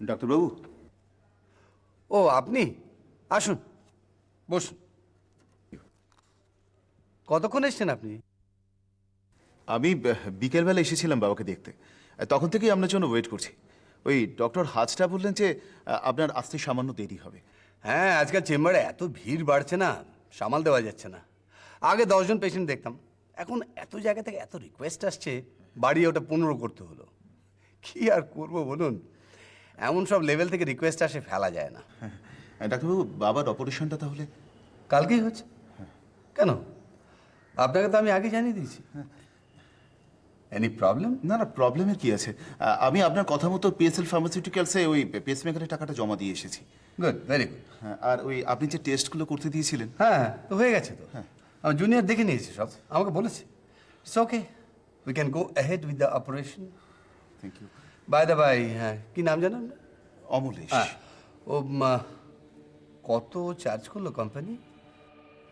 ডাক্তারবাবু। ও আপনি আসুন, বসুন। কতক্ষণ এসছেন আপনি? আমি বিকেলবেলা এসেছিলাম বাবাকে দেখতে, তখন থেকেই আপনার জন্য ওয়েট করছি। ওই ডক্টর হাজটা বললেন যে আপনার আসতে সামান্য দেরি হবে। হ্যাঁ, আজকাল চেম্বারে এত ভিড় বাড়ছে না, সামাল দেওয়া যাচ্ছে না। আগে 10জন পেশেন্ট দেখতাম, এখন এত জায়গা থেকে এত রিকোয়েস্ট আসছে, বাড়িয়ে ওটা 15 করতে হলো। কি আর করবো বলুন, এমন সব লেভেল থেকে রিকোয়েস্ট আসে, ফেলা যায় না। ডাক্তারবাবু, বাবার অপারেশনটা তাহলে কালকেই হচ্ছে? কেন, আপনাকে তো আমি আগে জানিয়ে দিয়েছি। Any problem? না না, প্রবলেমের কি আছে? আমি আপনার কথা মতো পিএসএল ফার্মাসিউটিক্যালসে ওই পেসমেকারের টাকাটা জমা দিয়ে এসেছি। Good, very good. হ্যাঁ, আর ওই আপনি যে টেস্টগুলো করতে দিয়েছিলেন। হ্যাঁ, তো হয়ে গেছে তো। আমার জুনিয়র দেখে নিয়েছে সব, আমাকে বলেছে it's okay, we can go ahead with the operation. Thank you. By the by, হ্যাঁ, কি নাম জানেন? অমলেশ। হ্যাঁ, ও কত চার্জ করলো কোম্পানি?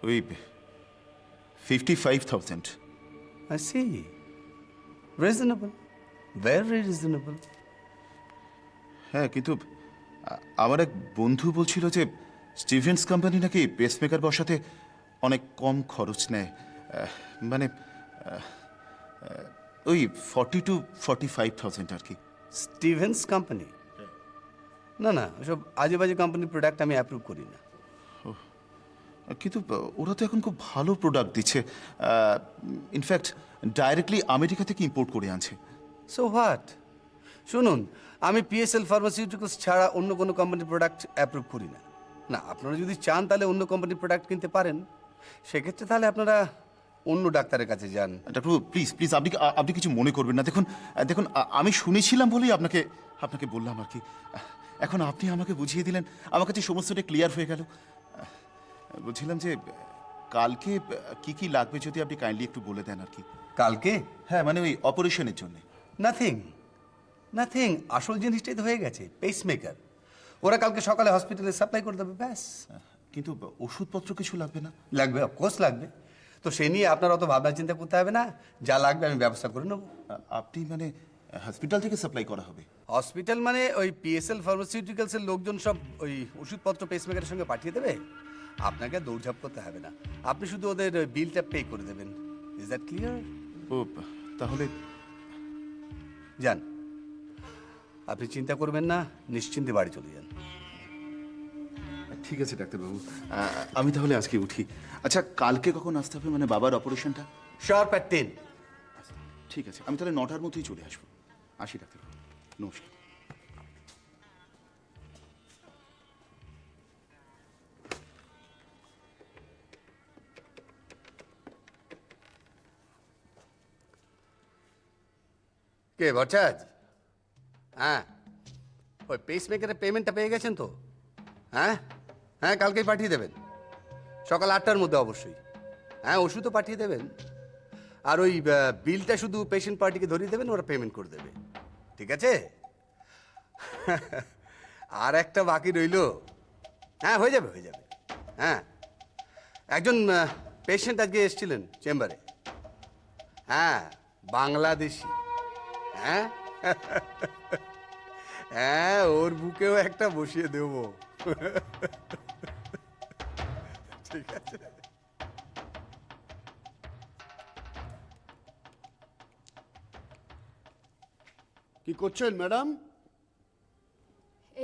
ওই 55,000। I see, reasonable, very reasonable. হ্যাঁ, কিন্তু আমার এক বন্ধু বলছিল যে স্টিভেন্স কোম্পানি নাকি পেসমেকার বসাতে অনেক কম খরচ নেয়। মানে ওই 40 to 45,000 আর কি। Stevens company? না না, ওসব আজে বাজে কোম্পানির প্রোডাক্ট আমি অ্যাপ্রুভ করি না। কিন্তু ওরা তো এখন খুব ভালো প্রোডাক্ট দিচ্ছে। ইনফ্যাক্ট ডাইরেক্টলি আমেরিকা থেকে ইম্পোর্ট করে আনছে। So what? শুনুন, আমি পিএসএল ফার্মাসিউটিক্যালস ছাড়া অন্য কোনো কোম্পানির প্রোডাক্ট অ্যাপ্রুভ করি না। না, আপনারা যদি চান তাহলে অন্য কোম্পানির প্রোডাক্ট কিনতে পারেন, সেক্ষেত্রে তাহলে আপনারা অন্য ডাক্তারের কাছে যান। ডাক্তার, প্লিজ প্লিজ, আপনি কিছু মনে করবেন না। দেখুন দেখুন, আমি শুনেছিলাম বলেই আপনাকে বললাম আর কি। এখন আপনি আমাকে বুঝিয়ে দিলেন, আমার কাছে সমস্তটা ক্লিয়ার হয়ে গেল। বলছিলাম যে কালকে কি কি লাগবে যদি আপনি কাইন্ডলি একটু বলে দেন আর কি। কালকে? হ্যাঁ, মানে ওই অপারেশনের জন্য। নাথিং নাথিং, আসল জিনিসটাই তো হয়ে গেছে, পেসমেকার। ওরা কালকে সকালে হসপিটালে সাপ্লাই করে দেবে, ব্যাস। কিন্তু ওষুধপত্র কিছু লাগবে না? লাগবে, অফকোর্স লাগবে। তো সে নিয়ে আপনার অত ভাবনা চিন্তা করতে হবে না, যা লাগবে আমি ব্যবস্থা করে নেবো। আপনি মানে হসপিটাল থেকে সাপ্লাই করা হবে? হসপিটাল মানে ওই পিএসএল ফার্মাসিউটিক্যালসের লোকজন সব ওই ওষুধপত্র পেসমেকারের সঙ্গে পাঠিয়ে দেবে, আপনাকে দৌড়ঝাঁপ করতে হবে না। আপনি শুধু ওদের বিলটা পে করে দেবেন। Is that clear? ও, তাহলে যান, আপনি চিন্তা করবেন না, নিশ্চিন্তে বাড়ি চলে যান। ঠিক আছে ডাক্তারবাবু, আমি তাহলে আজকে উঠি। আচ্ছা, কালকে কখন আসতে হবে, মানে বাবার অপারেশনটা? Sharp at 10। ঠিক আছে, আমি তাহলে 9টার মধ্যেই চলে আসবো। আসি ডাক্তারবাবু, নমস্কার। কে ভট্টাচ? হ্যাঁ, ওই পেসমেকারের পেমেন্টটা পেয়ে গেছেন তো? হ্যাঁ হ্যাঁ, কালকেই পাঠিয়ে দেবেন, সকাল 8টার মধ্যে অবশ্যই। হ্যাঁ, ওষুধও পাঠিয়ে দেবেন, আর ওই বিলটা শুধু পেশেন্ট পার্টিকে ধরিয়ে দেবেন, ওরা পেমেন্ট করে দেবে। ঠিক আছে? আর একটা বাকি রইল। হ্যাঁ, হয়ে যাবে হয়ে যাবে। হ্যাঁ, একজন পেশেন্ট আজকে এসেছিলেন চেম্বারে। হ্যাঁ, বাংলাদেশি। হ্যাঁ, হ্যাঁ, ওর বুকেও একটা বসিয়ে দেব। ঠিক আছে। কি করছেন ম্যাডাম?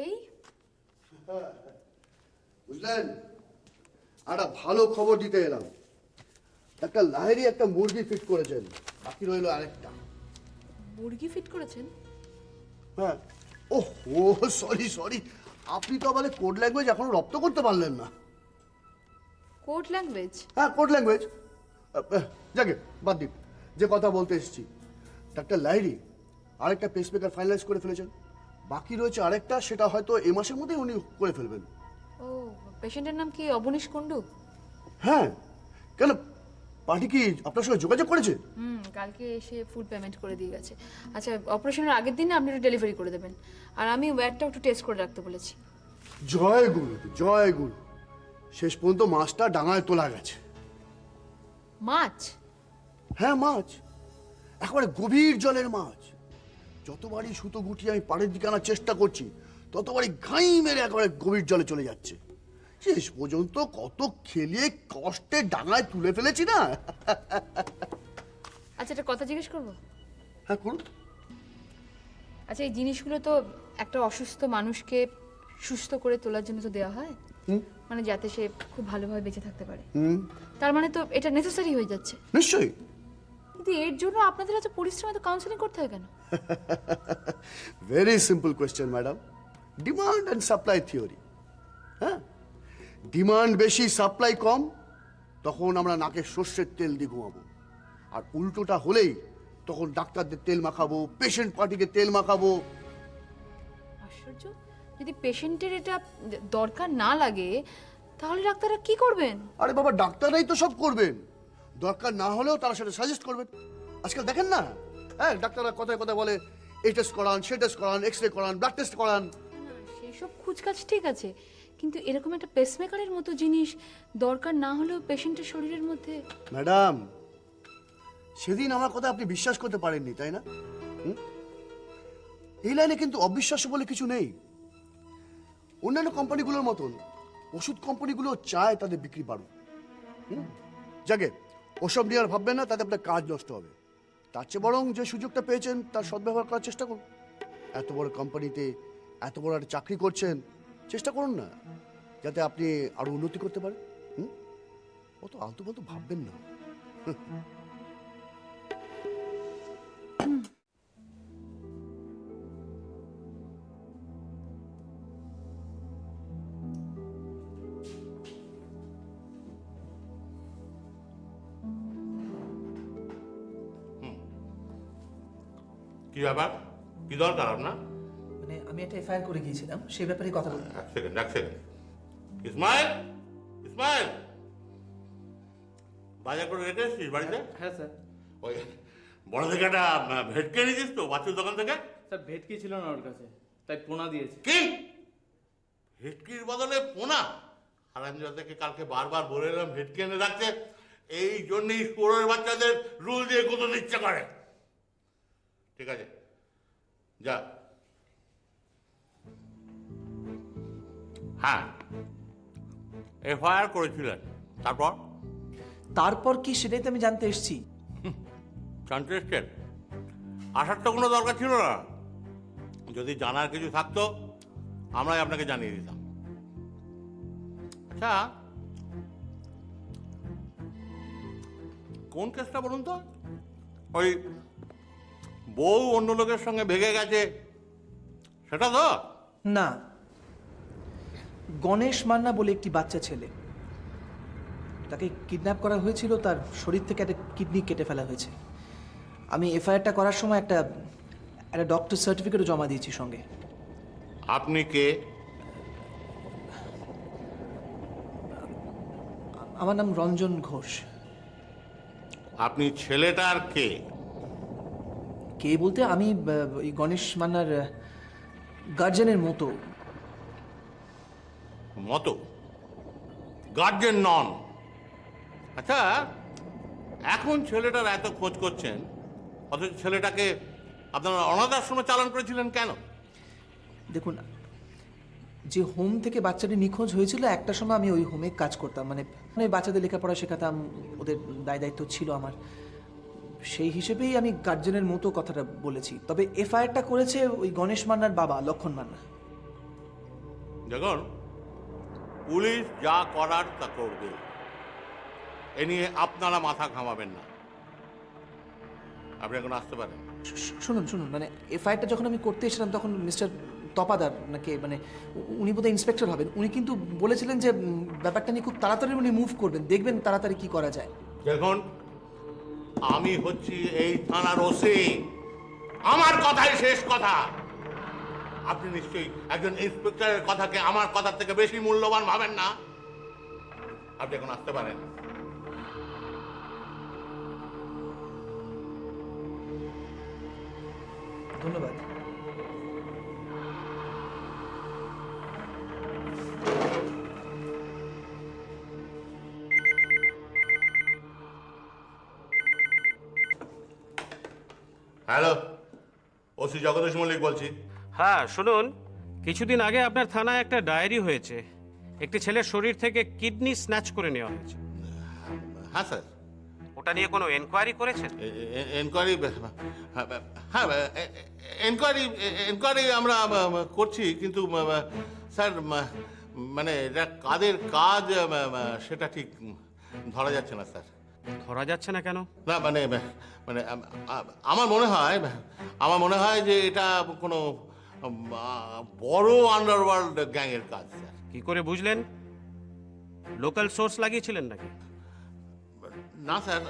এই বুঝলেন, একটা ভালো খবর দিতে এলাম। একটা লাহেরি একটা মুরগি ফিট করেছেন, বাকি রইল আরেকটা। মুরগি ফিট করেছেন? হ্যাঁ। ও সরি সরি, আপনি তো আমাদের কোড ল্যাঙ্গুয়েজ এখনো রপ্ত করতে পারলেন না। Code language? হ্যাঁ, কোড ল্যাঙ্গুয়েজ। যাকে বাদ দিন, যে কথা বলতে এসেছি, ডাক্তার লাহিরি আরেকটা পেসমেকার ফাইনালাইজ করে ফেলেছেন। বাকি রয়েছে আরেকটা, সেটা হয়তো এ মাসের মধ্যেই উনি করে ফেলবেন। ও, পেশেন্টের নাম কি অবনীশ কুণ্ডু? হ্যাঁ, কেন পার্টি কি আপনার সঙ্গে যোগাযোগ করেছে? কালকে এসে ফুল পেমেন্ট করে দিয়ে গেছে। আচ্ছা, অপারেশনের আগের দিনে আপনি একটু ডেলিভারি করে দেবেন, আর আমি ওয়্যারটাও একটু টেস্ট করে রাখতে বলেছি। জয় গুরু জয় গুরু, শেষ পর্যন্ত মাছটা ডাঙায় তোলা গেছে। মাছ? হ্যাঁ, মাছ, একেবারে গভীর জলের মাছ। যতবারই সুতো গুটিয়ে আমি পাড়ের দিকে আনার চেষ্টা করছি, ততবারই ঘাই মেরে একেবারে গভীর জলে চলে যাচ্ছে। শেষ পর্যন্ত কত খেলিয়ে কষ্টে ডাঙায় তুলে ফেলেছি না। আচ্ছা, একটা কথা জিজ্ঞেস করবো? হ্যাঁ, করুন। আচ্ছা, এই জিনিসগুলো তো একটা অসুস্থ মানুষকে সুস্থ করে তোলার জন্য তো দেওয়া হয়, মানে যাতে সে খুব ভালোভাবে বেঁচে থাকতে পারে। তার মানে তো এটা নেসেসারি হয়ে যাচ্ছে। নিশ্চয়ই। কিন্তু এর জন্য আপনাদের এত পরিশ্রম, এত কাউন্সেলিং করতে হয় কেন? Very simple question madam, demand and supply theory. হ্যাঁ, ডিমান্ড বেশি সাপ্লাই কম, তখন আমরা নাকে সর্ষের তেল দিয়ে ঘুমাবো। আর উল্টোটা হলেই তখন ডাক্তারদের তেল মাখাবো, পেশেন্ট পার্টিকে তেল মাখাবো। আশ্চর্য, যদি পেশেন্টের এটা দরকার না লাগে তাহলে ডাক্তাররা কি করবেন? আরে বাবা, ডাক্তাররাই তো সব করবেন, দরকার না হলেও তারা সেটা সাজেস্ট করবেন। আজকাল দেখেন না, হ্যাঁ, ডাক্তাররা কথায় কথা বলে এই টেস্ট করান, সে টেস্ট করান, এক্সরে করান, ব্লাড টেস্ট করান। সেই সব খুচকাজ ঠিক আছে, কিন্তু এরকম একটা পেসমেকারের মতো জিনিস দরকার না হলেও পেশেন্টের শরীরের মধ্যে। ম্যাডাম, সেদিন আমার কথা আপনি বিশ্বাস করতে পারেননি, তাই না? এই লাইনে কিন্তু অবিশ্বাস্য বলে কিছু নেই। অন্যান্য কোম্পানিগুলোর মতন ওষুধ কোম্পানিগুলো চায় তাদের বিক্রি বাড়ুক। যাকে ওসব নিয়ে আর ভাববেন না, তাতে আপনার কাজ নষ্ট হবে। তার চেয়ে বরং যে সুযোগটা পেয়েছেন তার সদ্ব্যবহার করার চেষ্টা করুন। এত বড় কোম্পানিতে এত বড় একটা চাকরি করছেন, চেষ্টা করুন না যাতে আপনি আরো উন্নতি করতে পারেন। অত আলতু ফালতু ভাববেন না। কি ব্যাপার, কি দরকার আপনার? মানে আমি একটা এফআইআর করে গিয়েছিলাম, সেই ব্যাপারে কথা বলতে। এক সেকেন্ড। ইসমাইল, ইসমাইল, বাজার করে রেখে এসছিস বাড়িতে? হ্যাঁ স্যার। ওই বড় থেকে একটা ভেটকে এনেছিস তো বাচ্চুর দোকান থেকে? স্যার ভেটকি ছিল না ওর কাছে, তাই পোনা দিয়েছে। কি ভেটকির বদলে পোনা? হারামজাদাকে কালকে বারবার বলে এলাম ভেটকি এনে রাখতে, এই জন্যই শুয়োরের বাচ্চাদের রুল দিয়ে গুঁতো ইচ্ছে করে। ঠিক আছে, যা। হ্যাঁ, এফআইআর করেছিলেন, তারপর? তারপর কি সেটাই তো আমি জানতে এসেছি। জানতে এসছেন? আসার তো কোনো দরকার ছিল না। যদি জানার কিছু থাকতো আমরাই আপনাকে জানিয়ে দিতাম। আচ্ছা, কোন কেসটা বলুন তো? ওই বউ অন্য লোকের সঙ্গে ভেগে গেছে সেটা তো? না, গণেশ মান্না বলে একটি বাচ্চা ছেলে, তাকে কিডন্যাপ করা হয়েছিল, তার শরীর থেকে একটা কিডনি কেটে ফেলা হয়েছে। আমি এফআইআরটা করার সময় একটা ডক্টর সার্টিফিকেটও জমা দিয়েছি সঙ্গে। আপনি কে? আমার নাম রঞ্জন ঘোষ। আপনি ছেলেটার কে? কে বলতে আমি ওই গণেশ মান্নার গার্জেনের মতো। মতো? গার্জেন নন? আচ্ছা, এখন ছেলেটার এত খোঁজ করছেন, অথচ ছেলেটাকে আপনারা অনাথ আশ্রমে চালান করেছিলেন কেন? দেখুন, যে হোম থেকে বাচ্চাটি নিখোঁজ হয়েছিল, একটা সময় আমি ওই হোমে কাজ করতাম, মানে বাচ্চাদের লেখাপড়া শেখাতাম, ওদের দায় দায়িত্ব ছিল আমার। সেই হিসেবেই আমি গার্জেনের মতো কথাটা বলেছি। তবে এফআইআরটা করেছে ওই গণেশ মান্নার বাবা লক্ষণ মান্না। দেখুন, পুলিশ যা করার তা করবে, এ নিয়ে আপনারা মাথা ঘামাবেন না। আপনি এখন আসতে পারেন। শুনুন শুনুন, মানে এফআইআরটা যখন আমি করতে এসেছিলাম তখন মিস্টার তপাদার নাকি, মানে উনি বোধহয় ইন্সপেক্টর হবেন, উনি কিন্তু বলেছিলেন যে ব্যাপারটা নিয়ে খুব তাড়াতাড়ি উনি মুভ করবেন, দেখবেন তাড়াতাড়ি কি করা যায়। দেখুন, আমি হচ্ছি এই থানার ওসি, আমার কথাই শেষ কথা। আপনি নিশ্চয়ই একজন ইন্সপেক্টরের কথাকে আমার কথার থেকে বেশি মূল্যবান ভাবেন না। আপনি এখন আসতে পারেন। ধন্যবাদ। হ্যালো, ওসি জগদীশ মল্লিক বলছি। হ্যাঁ শুনুন, কিছুদিন আগে আপনার থানায় একটা ডায়েরি হয়েছে, একটি ছেলের শরীর থেকে কিডনি স্ন্যাচ করে নেওয়া হয়েছে। হ্যাঁ স্যার, ওটা নিয়ে কোনো এনকোয়ারি করেছেন? এনকোয়ারি, হ্যাঁ এনকোয়ারি আমরা করছি, কিন্তু স্যার মানে এটা কাদের কাজ সেটা ঠিক ধরা যাচ্ছে না স্যার। ধরা যাচ্ছে না কেন? না মানে মানে আমার মনে হয় যে এটা কোনো বড় আন্ডারওয়ার্ল্ড গ্যাংয়ের কাজ স্যার। কি করে বুঝলেন? লোকাল সোর্স লাগিয়েছিলেন নাকি? না স্যার,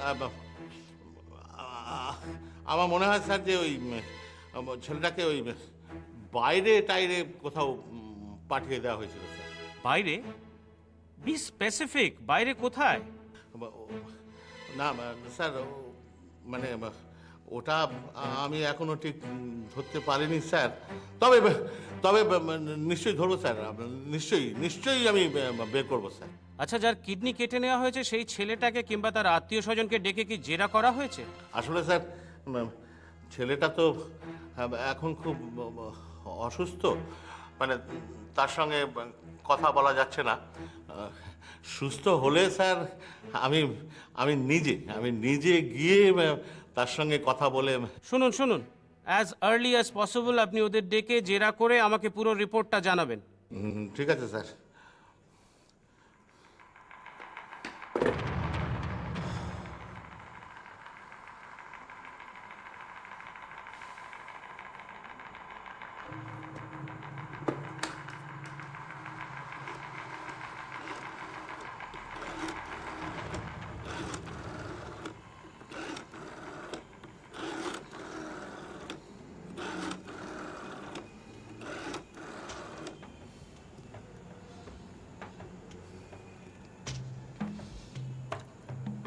আমার মনে হয় স্যার যে ওই ছেলেটাকে ওই বাইরে টাইরে কোথাও পাঠিয়ে দেওয়া হয়েছিল স্যার। বাইরে? বি স্পেসিফিক, বাইরে কোথায়? না স্যার, মানে ওটা আমি এখনো ঠিক ধরতে পারিনি স্যার। তবে তবে নিশ্চয়ই ধরবো স্যার, নিশ্চয়ই আমি বের করবো স্যার। আচ্ছা, যার কিডনি কেটে নেওয়া হয়েছে সেই ছেলেটাকে কিংবা তার আত্মীয় স্বজনকে ডেকে কি জেরা করা হয়েছে? আসলে স্যার ছেলেটা তো এখন খুব অসুস্থ, মানে তার সঙ্গে কথা বলা যাচ্ছে না। সুস্থ হলে স্যার আমি নিজে গিয়ে তার সঙ্গে কথা বলে। শুনুন, অ্যাজ আর্লি অ্যাজ পসিবল আপনি ওদের ডেকে জেরা করে আমাকে পুরো রিপোর্টটা জানাবেন। ঠিক আছে স্যার।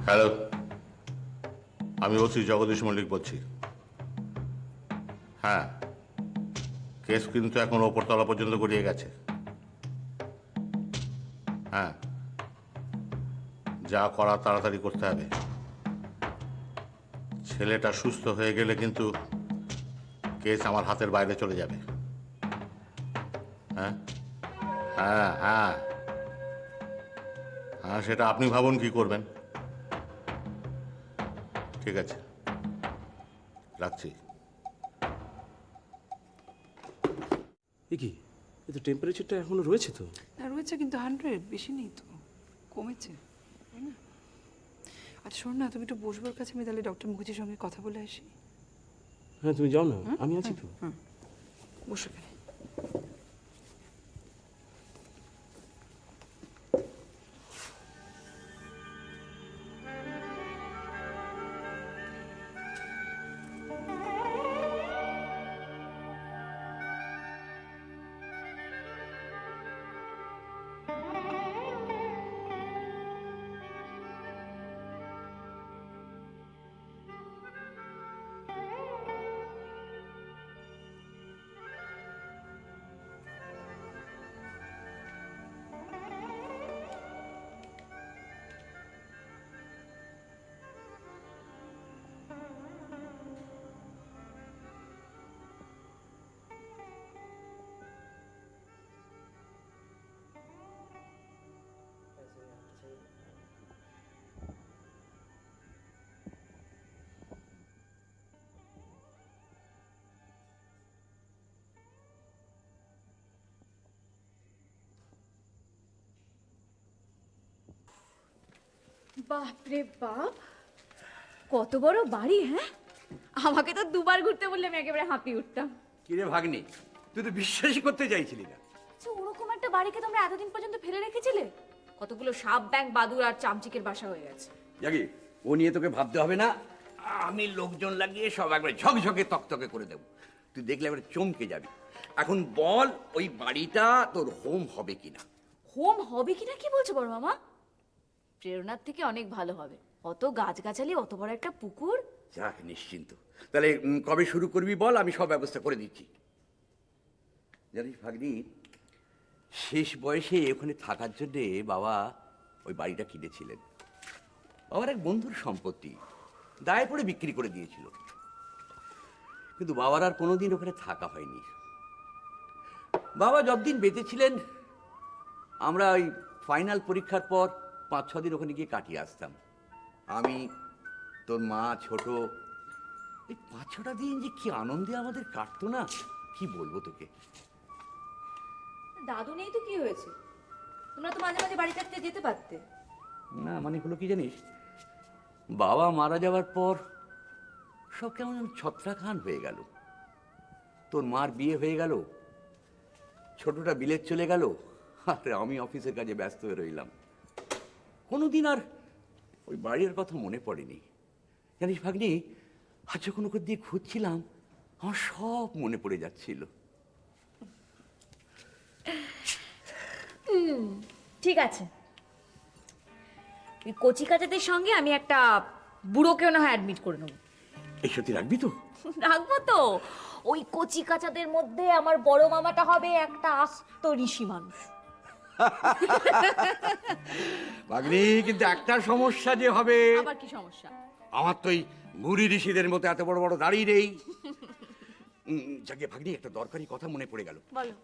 হ্যালো, আমি ওসি জগদীশ মল্লিক বলছি। হ্যাঁ, কেস কিন্তু এখন ওপরতলা পর্যন্ত গড়িয়ে গেছে। হ্যাঁ, যা করা তাড়াতাড়ি করতে হবে। ছেলেটা সুস্থ হয়ে গেলে কিন্তু কেস আমার হাতের বাইরে চলে যাবে। হ্যাঁ হ্যাঁ হ্যাঁ হ্যাঁ, সেটা আপনি ভাবুন কি করবেন। ঠিক আছে, রাখছি। কি এ তো টেম্পারেচারটা এখনো রয়েছে তো? না রয়েছে, কিন্তু 100, বেশি নেই তো, কমেছে, তাই না? আচ্ছা শোন না, তুমি একটু বসবার কাছে, আমি তাহলে ডক্টর মুখার্জির সঙ্গে কথা বলে আসি। হ্যাঁ তুমি যাও না, আমি আছি তো। বসে গেলে বাপরে বাপ, কত বড় বাড়ি! হ্যাঁ, আমাকে তো দুবার ঘুরতে বললে আমি একেবারে হাঁপিয়ে উঠতাম। কিরে ভাগ্নি, তুই তো বিশ্বাসই করতে চাইছিলি না। আচ্ছা, ওরকম একটা বাড়িকে তোমরা এতদিন পর্যন্ত ফেলে রেখেছিলে? কতগুলো সাপ, ব্যাঙ, বাদুর আর চামচিকের বাসা হয়ে গেছে। জাগি, ও নিয়ে তোকে ভাবতে হবে না, আমি লোকজন লাগিয়ে সব একবার ঝকঝকে তকতকে করে দেবো। তুই দেখলে একবার চমকে যাবি। এখন বল, ওই বাড়িটা তোর হোম হবে কিনা? হোম হবে কিনা কি বলছো বড় মামা? প্রেরণার থেকে অনেক ভালো হবে। অত গাছগাছালি, অত বড় একটা পুকুর। যাক, নিশ্চিন্ত। তাহলে কবে শুরু করবি বল, আমি সব ব্যবস্থা করে দিচ্ছি। জানিস ভাগ্নি, শেষ বয়সে ওখানে থাকার জন্যে বাবা ওই বাড়িটা কিনেছিলেন। বাবার এক বন্ধুর সম্পত্তি দায়ে পড়ে বিক্রি করে দিয়েছিল, কিন্তু বাবার আর কোনোদিন ওখানে থাকা হয়নি। বাবা যতদিন বেঁচে ছিলেন আমরা ওই ফাইনাল পরীক্ষার পর 5-6 দিন ওখানে গিয়ে কাটিয়ে আসতাম। আমি, তোর মা, ছোট, এই 5-6টা দিন যে কি আনন্দে আমাদের কাটতো না, কি বলবো তোকে। দাদু নেই তো কি হয়েছে, তোমরা তো মাঝে মাঝে বাড়ি থাকতে যেতে পারতে। না মানে হলো কি জানিস, বাবা মারা যাওয়ার পর সব কেমন ছত্রাখান হয়ে গেল। তোর মার বিয়ে হয়ে গেল, ছোটটা বিলেত চলে গেল, আর আমি অফিসের কাজে ব্যস্ত হয়ে রইলাম। কোনোদিন আর ওই বাড়ির কথা মনে পড়েনি। জানিস ভাগ্নি, আজ যখন ওকে দিয়ে খুঁজছিলাম আমার সব মনে পড়ে যাচ্ছিল। ঠিক আছে, ওই কচি কাচাদের সঙ্গে আমি একটা বুড়োকেও না হয় অ্যাডমিট করে নেবো। এই সত্যি রাখবি তো? রাখবো তো। ওই কচি কাচাদের মধ্যে আমার বড় মামাটা হবে একটা আস্ত ঋষি মানুষ। ভাগ্নি, কিন্তু একটা সমস্যা যে হবে। আবার কি সমস্যা? আমার তো এই বুড়ি ঋষিদের মতো এত বড় বড় দাড়ি নেই। যাকে ভাগ্নি, একটা দরকারি কথা মনে পড়ে গেল। বলো।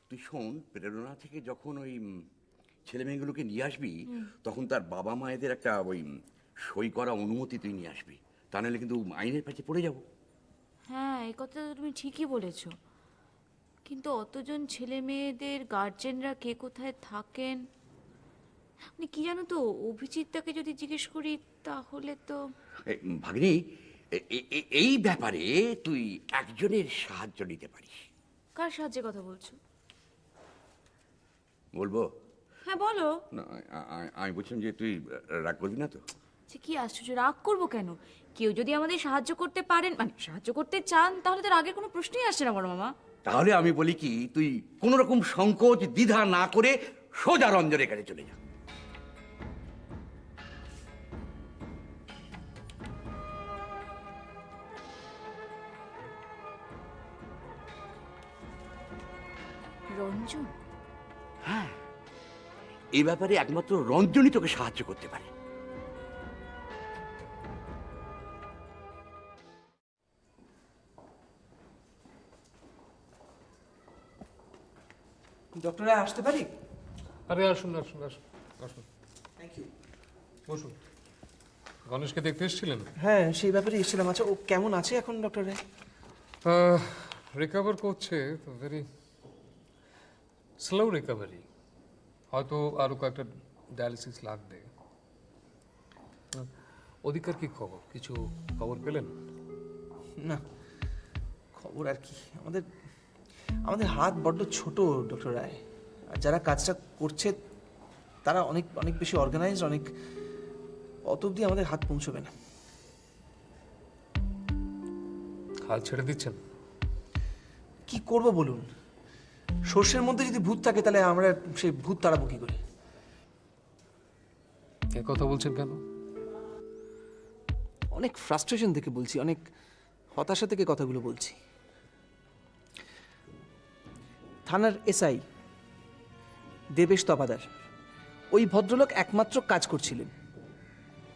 তুই শোন, প্রেরণা থেকে যখন ওই ছেলে মেয়েগুলোকে নিয়ে আসবি, তখন তার বাবা মায়েদের একটা ওই সই করা অনুমতি তুই নিয়ে আসবি, তা নাহলে কিন্তু আইনের কাছে পড়ে যাব। হ্যাঁ, এই কথাটা তুমি ঠিকই বলেছো, কিন্তু অতজন ছেলে মেয়েদের গার্জেনরা কে কোথায় থাকেন, মানে কি জানো তো, অভিজিৎটাকে যদি জিজ্ঞেস করি তাহলে তো। ভাগ্নি, এই ব্যাপারে তুই একজনের সাহায্য নিতে পারিস। কার সাহায্যে কথা বলছো? বলবো? হ্যাঁ বলো। না, আমি বলছিলাম যে তুই রাগ করবি না তো? সে কি আশ্চর্য, রাগ করবো কেন? কেউ যদি আমাদের সাহায্য করতে পারেন, মানে সাহায্য করতে চান, তাহলে তো রাগের কোনো প্রশ্নই আসছে না বড় মামা। তাহলে আমি বলি কি, তুই কোনো রকম সংকোচ দ্বিধা না করে সোজা রঞ্জনের কাছে চলে যা। রঞ্জন? হ্যাঁ, এ ব্যাপারে একমাত্র রঞ্জনই তোকে সাহায্য করতে পারে। ডক্টর আসতে পারি? আরে আসুন আসুন আসুন আসুন, থ্যাংক ইউ। বসুন। গণেশকে দেখতে এসেছিলেন? হ্যাঁ, সেই ব্যাপারে এসেছিলাম। আচ্ছা, ও কেমন আছে এখন ডক্টর রায়? রিকভার করছে, তো ভেরি স্লো রিকভারি, হয়তো আরও কয়েকটা ডায়ালিসিস লাগবে। ওদিকের কি খবর, কিছু খবর পেলেন? না, খবর আর কি, আমাদের হাত বড্ড ছোট ডক্টর রায়, আর যারা কাজটা করছে তারা অনেক অনেক বেশি অর্গানাইজ, অনেক অত অব্দি আমাদের হাত পৌঁছবে না। হাল ছেড়ে দিচ্ছেন? কি করব বলুন, সর্ষের মধ্যে যদি ভূত থাকে তাহলে আমরা সেই ভূত তাড়াবো কি করে? এ কথা বলছেন কেন? অনেক ফ্রাস্ট্রেশন থেকে বলছি, অনেক হতাশা থেকে কথাগুলো বলছি। থানার এসআই দেবেশ তপাদার, ওই ভদ্রলোক একমাত্র কাজ করছিলেন,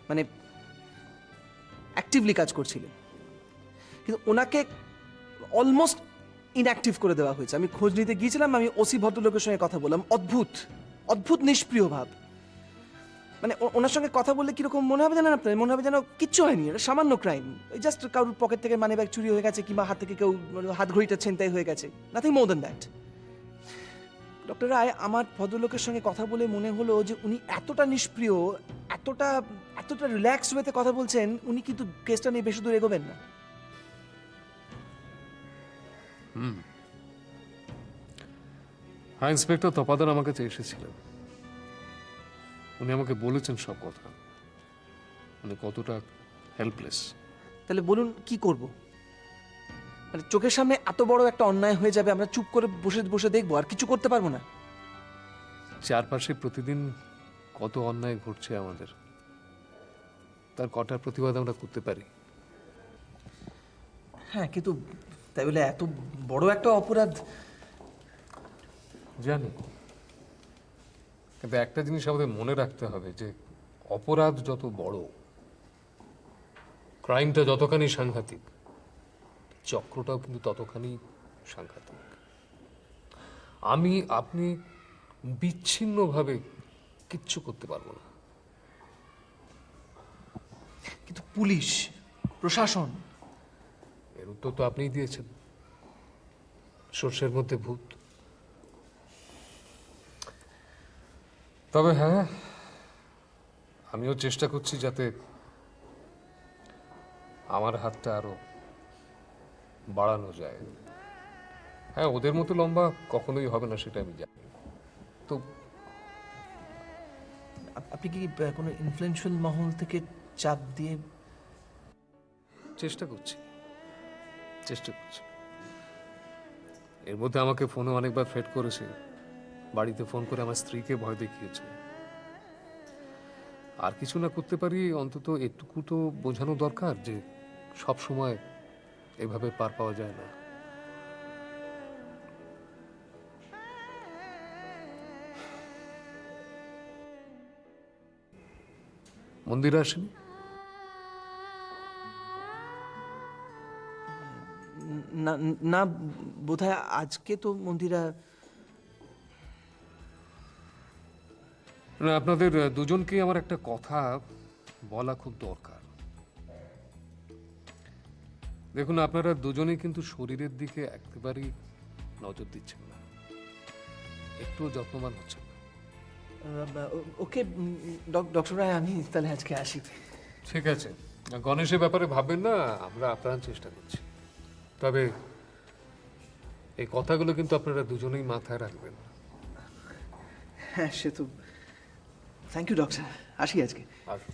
মানে অ্যাক্টিভলি কাজ করছিলেন, কিন্তু ওনাকে অলমোস্ট ইনঅ্যাক্টিভ করে দেওয়া হয়েছে। আমি খোঁজ নিতে গিয়েছিলাম, আমি ওসি ভদ্রলোকের সঙ্গে কথা বললাম, অদ্ভুত অদ্ভুত নিষ্প্রিয় ভাব। মানে ওনার সঙ্গে কথা বললে কিরকম মনে হবে জানেন আপনার? মনে হবে যেন কিচ্ছু হয়নি, এটা সামান্য ক্রাইম, ওই জাস্ট কারোর পকেট থেকে মানি ব্যাগ চুরি হয়ে গেছে, কিংবা হাত থেকে কেউ হাত ঘড়িটা ছিনতাই হয়ে গেছে, nothing more than that. Doctor Roy, আমার ভদ্রলোকের সঙ্গে কথা বলে মনে হলো যে উনি এতটা নিষ্প্রিয়, এতটা এতটা রিল্যাক্স ওয়েতে কথা বলছেন, উনি কিন্তু কেসটা নিয়ে বেশি দূর এগোবেন না। হ্যাঁ, ইন্সপেক্টর তপাদার আমার কাছে এসেছিলেন, উনি আমাকে বলেছেন সব কথা, মানে কতটা হেল্পলেস। তাহলে বলুন কি করব? মানে চোখের সামনে এত বড় একটা অন্যায় হয়ে যাবে, আমরা চুপ করে বসে বসে দেখবো আর কিছু করতে পারবো না? চারপাশে প্রতিদিন কত অন্যায় ঘটছে আমাদের, তার কটার প্রতিবাদ আমরা করতে পারি? হ্যাঁ, কিন্তু তাই বলে এত বড় একটা অপরাধ। জানি, কিন্তু একটা জিনিস আমাদের মনে রাখতে হবে যে অপরাধ যত বড়, ক্রাইমটা যতখানি সাংঘাতিক, চক্রটাও কিন্তু ততখানি সাংঘাতিক। আপনি বিচ্ছিন্নভাবে কিচ্ছু করতে পারবো না। কিন্তু পুলিশ, প্রশাসন, এর উত্তর তো আপনিই দিয়েছেন, সর্ষের মধ্যে ভূত। তবে হ্যাঁ, আমিও চেষ্টা করছি যাতে আমার হাতটা আরো বাড়ানো যায়। হ্যাঁ, ওদের মতো লম্বা কখনোই হবে না, সেটা আমি জানি। তো আপনি কি কোনো ইনফ্লুয়েন্সিয়াল মহল থেকে চাপ দিয়ে? চেষ্টা করছি। এর মধ্যে আমাকে ফোনে অনেকবার থ্রেট করেছে, বাড়িতে ফোন করে আমার স্ত্রীকে ভয় দেখিয়েছে। আর কিছু না করতে পারি, অন্তত এটুকু তো বোঝানো দরকার যে সব সময় এভাবে পার পাওয়া যায় না। মন্দিরে আসেনি? না না, বোধহয় আজকে তো মন্দিরা। না, আপনাদের দুজনকে আমার একটা কথা বলা খুব দরকার। দেখুন, আপনারা দুজনেই কিন্তু শরীরের দিকে একেবারেই নজর দিচ্ছেন না, একটুও যত্নবান হচ্ছেন না। ওকে ডক্টর রায়, আমি তাহলে আজকে আসি। ঠিক আছে, গণেশের ব্যাপারে ভাববেন না, আমরা আপ্রাণ চেষ্টা করছি। তবে এই কথাগুলো কিন্তু আপনারা দুজনেই মাথায় রাখবেন। হ্যাঁ, সে তো। থ্যাংক ইউ ডক্টর, আসি আজকে। আসুন।